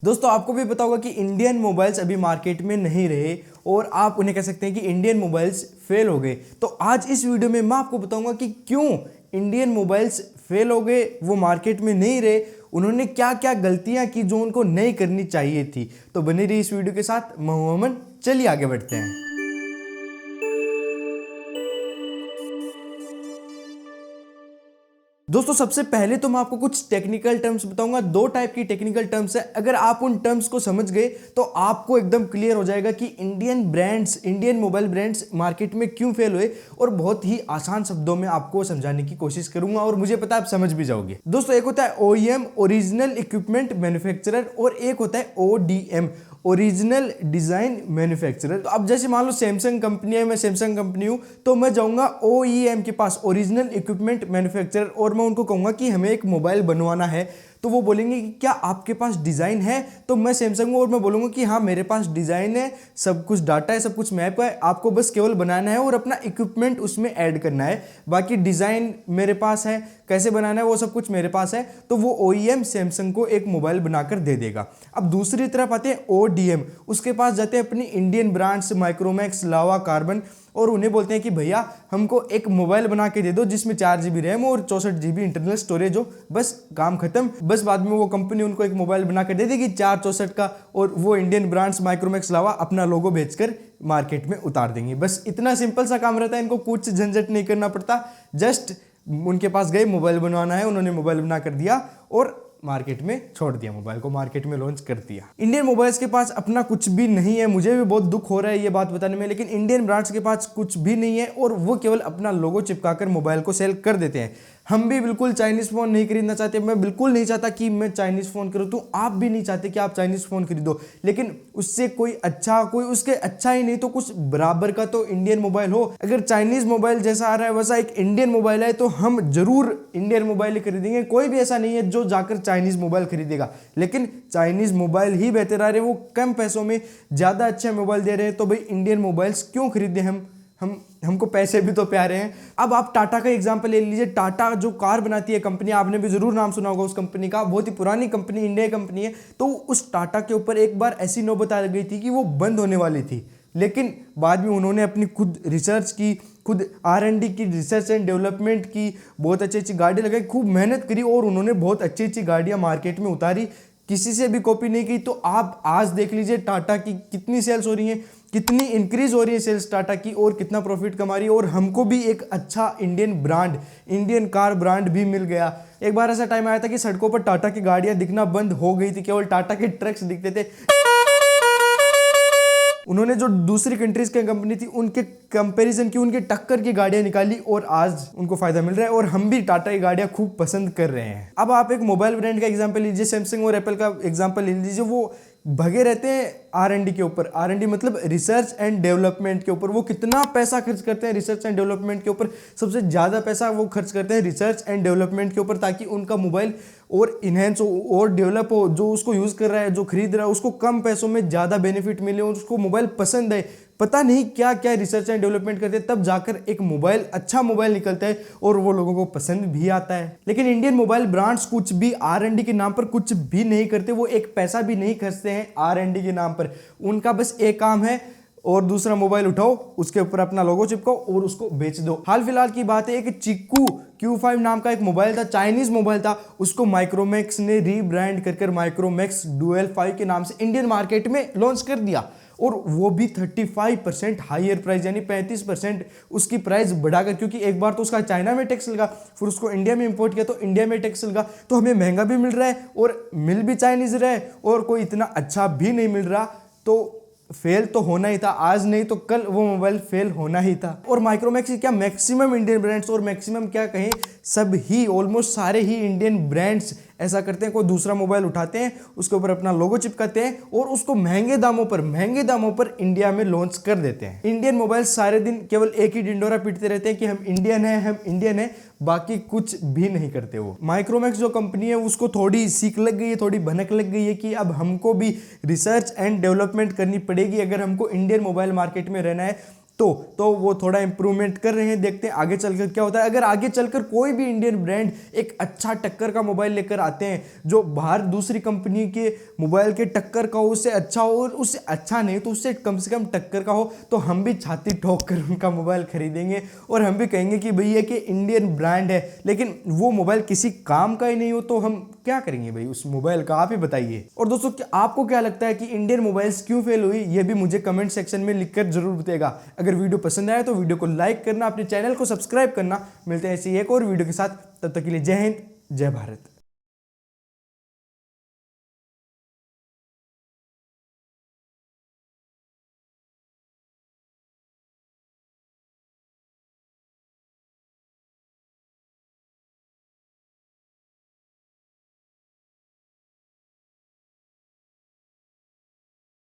दोस्तों आपको भी पता होगा कि इंडियन मोबाइल्स अभी मार्केट में नहीं रहे और आप उन्हें कह सकते हैं कि इंडियन मोबाइल्स फेल हो गए। तो आज इस वीडियो में मैं आपको बताऊंगा कि क्यों इंडियन मोबाइल्स फेल हो गए, वो मार्केट में नहीं रहे, उन्होंने क्या क्या गलतियां की जो उनको नहीं करनी चाहिए थी। तो बने रहिए इस वीडियो के साथ। मैं हूं अमन, चलिए आगे बढ़ते हैं। दोस्तों सबसे पहले तो मैं आपको कुछ टेक्निकल टर्म्स बताऊंगा। दो टाइप की टेक्निकल टर्म्स है। अगर आप उन टर्म्स को समझ गए तो आपको एकदम क्लियर हो जाएगा कि इंडियन मोबाइल ब्रांड्स मार्केट में क्यों फेल हुए, और बहुत ही आसान शब्दों में आपको समझाने की कोशिश करूंगा और मुझे पता है आप समझ भी जाओगे। दोस्तों एक होता है ओईएम, ओरिजिनल इक्विपमेंट मैन्युफैक्चरर, और एक होता है ओडीएम, ओरिजिनल डिजाइन मैन्युफैक्चरर। तो अब जैसे मान लो सैमसंग कंपनी है, मैं सैमसंग कंपनी हूं, तो मैं जाऊंगा ओईएम के पास, ओरिजिनल इक्विपमेंट मैन्युफैक्चरर, और मैं उनको कहूंगा कि हमें एक मोबाइल बनवाना है। तो वो बोलेंगे कि क्या आपके पास डिज़ाइन है? तो मैं सैमसंग हूँ और मैं बोलूँगा कि हाँ मेरे पास डिज़ाइन है, सब कुछ डाटा है, सब कुछ मैप है, आपको बस केवल बनाना है और अपना इक्विपमेंट उसमें ऐड करना है। बाकी डिज़ाइन मेरे पास है, कैसे बनाना है वो सब कुछ मेरे पास है। तो वो ओईएम सैमसंग को एक मोबाइल बनाकर दे देगा। अब दूसरी तरफ आते हैं ओडीएम, उसके पास जाते हैं अपनी इंडियन ब्रांड्स माइक्रोमैक्स, लावा, कार्बन, और उन्हें बोलते हैं कि भैया हमको एक मोबाइल बना के दे दो जिसमें 4 GB रैम और 64 GB इंटरनल स्टोरेज हो, बस काम खत्म। बस बाद में वो कंपनी उनको एक मोबाइल बना के दे देगी 464 का, और वो इंडियन ब्रांड्स माइक्रोमैक्स, लावा अपना लोगो बेचकर मार्केट में उतार देंगे। बस इतना सिंपल सा काम रहता है, इनको कुछ झंझट नहीं करना पड़ता। जस्ट उनके पास गए, मोबाइल बनवाना है, उन्होंने मोबाइल बना कर दिया और मार्केट में छोड़ दिया, मोबाइल को मार्केट में लॉन्च कर दिया। इंडियन मोबाइल्स के पास अपना कुछ भी नहीं है। मुझे भी बहुत दुख हो रहा है ये बात बताने में, लेकिन इंडियन ब्रांड्स के पास कुछ भी नहीं है और वो केवल अपना लोगो चिपकाकर मोबाइल को सेल कर देते हैं। हम भी बिल्कुल चाइनीज फोन नहीं खरीदना चाहते। मैं बिल्कुल नहीं चाहता कि मैं चाइनीज फोन खरीदूं, आप भी नहीं चाहते कि आप चाइनीज फोन खरीदो, लेकिन उससे कोई उसके अच्छा ही नहीं तो कुछ बराबर का तो इंडियन मोबाइल हो। अगर चाइनीज मोबाइल जैसा आ रहा है वैसा एक इंडियन मोबाइल है तो हम जरूर इंडियन मोबाइल ही खरीदेंगे। कोई भी ऐसा नहीं है जो जाकर चाइनीज मोबाइल खरीदेगा, लेकिन चाइनीज मोबाइल ही बेहतर आ रहे हैं, वो कम पैसों में ज्यादा अच्छे मोबाइल दे रहे हैं। तो भाई इंडियन मोबाइल्स क्यों खरीदे हमको पैसे भी तो प्यारे हैं। अब आप टाटा का एग्जांपल ले लीजिए। टाटा जो कार बनाती है कंपनी, आपने भी जरूर नाम सुना होगा उस कंपनी का, बहुत ही पुरानी कंपनी, इंडिया कंपनी है। तो उस टाटा के ऊपर एक बार ऐसी नौबत आ गई थी कि वो बंद होने वाली थी, लेकिन बाद में उन्होंने अपनी खुद रिसर्च की, खुद R&D की, रिसर्च एंड डेवलपमेंट की, बहुत अच्छी अच्छी गाड़ी लगाई, खूब मेहनत करी और उन्होंने बहुत अच्छी अच्छी गाड़ियां मार्केट में उतारी, किसी से भी कॉपी नहीं की। तो आप आज देख लीजिए टाटा की कितनी सेल्स हो रही हैं, कितनी इंक्रीज हो रही है सेल्स टाटा की, और कितना प्रॉफिट कमा रही है। और हमको भी एक अच्छा Indian brand, Indian car brand भी मिल गया। एक बार ऐसा टाइम आया था कि सड़कों पर टाटा की गाड़ियां दिखना बंद हो गई थी, केवल टाटा के ट्रक्स दिखते थे। उन्होंने जो दूसरी कंट्रीज की कंपनी थी उनके कंपैरिजन की, उनके टक्कर की गाड़ियां निकाली और आज उनको फायदा मिल रहा है, और हम भी टाटा की गाड़ियां खूब पसंद कर रहे हैं। अब आप एक मोबाइल ब्रांड का एग्जांपल लीजिए, सैमसंग और एप्पल का एग्जांपल ले लीजिए। वो भगे रहते हैं R&D के ऊपर, R&D मतलब रिसर्च एंड डेवलपमेंट के ऊपर। वो कितना पैसा खर्च करते हैं रिसर्च एंड डेवलपमेंट के ऊपर, सबसे ज़्यादा पैसा वो खर्च करते हैं रिसर्च एंड डेवलपमेंट के ऊपर, ताकि उनका मोबाइल और इन्हेंस हो और डेवलप हो, जो उसको यूज़ कर रहा है, जो खरीद रहा है, उसको कम पैसों में ज़्यादा बेनिफिट मिले और उसको मोबाइल पसंद आए। पता नहीं क्या क्या रिसर्च एंड डेवलपमेंट करते हैं, तब जाकर एक मोबाइल, अच्छा मोबाइल निकलता है और वो लोगों को पसंद भी आता है। लेकिन इंडियन मोबाइल ब्रांड्स कुछ भी R&D के नाम पर कुछ भी नहीं करते, वो एक पैसा भी नहीं खर्चते हैं R&D के नाम पर। उनका बस एक काम है, और दूसरा मोबाइल उठाओ, उसके ऊपर अपना लोगो चिपकाओ और उसको बेच दो। हाल फिलहाल की बात है, एक चिक्कू Q5 नाम का एक मोबाइल था, चाइनीज मोबाइल था, उसको माइक्रोमैक्स ने रीब्रांड कर माइक्रोमैक्स डुअल 5 के नाम से इंडियन मार्केट में लॉन्च कर दिया, और वो भी 35% हायर प्राइस, यानी 35% उसकी प्राइस बढ़ाकर, क्योंकि एक बार तो उसका चाइना में टैक्स लगा, फिर उसको इंडिया में इंपोर्ट किया तो इंडिया में टैक्स लगा, तो हमें महंगा भी मिल रहा है और मिल भी चाइनीज रहा है और कोई इतना अच्छा भी नहीं मिल रहा। तो फेल तो होना ही था, आज नहीं तो कल वो मोबाइल फेल होना ही था। और माइक्रोमैक्स क्या, मैक्सिमम इंडियन ब्रांड्स, और मैक्सिमम क्या कहें, सब ही, ऑलमोस्ट सारे ही इंडियन ब्रांड्स ऐसा करते हैं। कोई दूसरा मोबाइल उठाते हैं, उसके ऊपर अपना लोगो चिपकाते हैं और उसको महंगे दामों पर इंडिया में लॉन्च कर देते हैं। इंडियन मोबाइल सारे दिन केवल एक ही डिंडोरा पीटते रहते हैं कि हम इंडियन हैं, बाकी कुछ भी नहीं करते। वो माइक्रोमैक्स जो कंपनी है उसको थोड़ी सीख लग गई है, थोड़ी भनक लग गई है कि अब हमको भी रिसर्च एंड डेवलपमेंट करनी पड़ेगी अगर हमको इंडियन मोबाइल मार्केट में रहना है। तो वो थोड़ा इंप्रूवमेंट कर रहे हैं, देखते हैं आगे चलकर क्या होता है। अगर आगे चलकर कोई भी इंडियन ब्रांड एक अच्छा टक्कर का मोबाइल लेकर आते हैं जो बाहर दूसरी कंपनी के मोबाइल के टक्कर का हो, उससे अच्छा हो, और उससे अच्छा नहीं तो उससे कम से कम टक्कर का हो, तो हम भी छाती ठोक कर उनका मोबाइल खरीदेंगे और हम भी कहेंगे कि भैया कि इंडियन ब्रांड है। लेकिन वो मोबाइल किसी काम का ही नहीं हो तो हम क्या करेंगे भाई उस मोबाइल का, आप ही बताइए। और दोस्तों आपको क्या लगता है कि इंडियन मोबाइल्स क्यों फेल हुई, ये भी मुझे कमेंट सेक्शन में लिखकर जरूर बताइएगा। अगर वीडियो पसंद आया तो वीडियो को लाइक करना, अपने चैनल को सब्सक्राइब करना। मिलते हैं ऐसी एक और वीडियो के साथ, तब तक के लिए जय हिंद, जय भारत।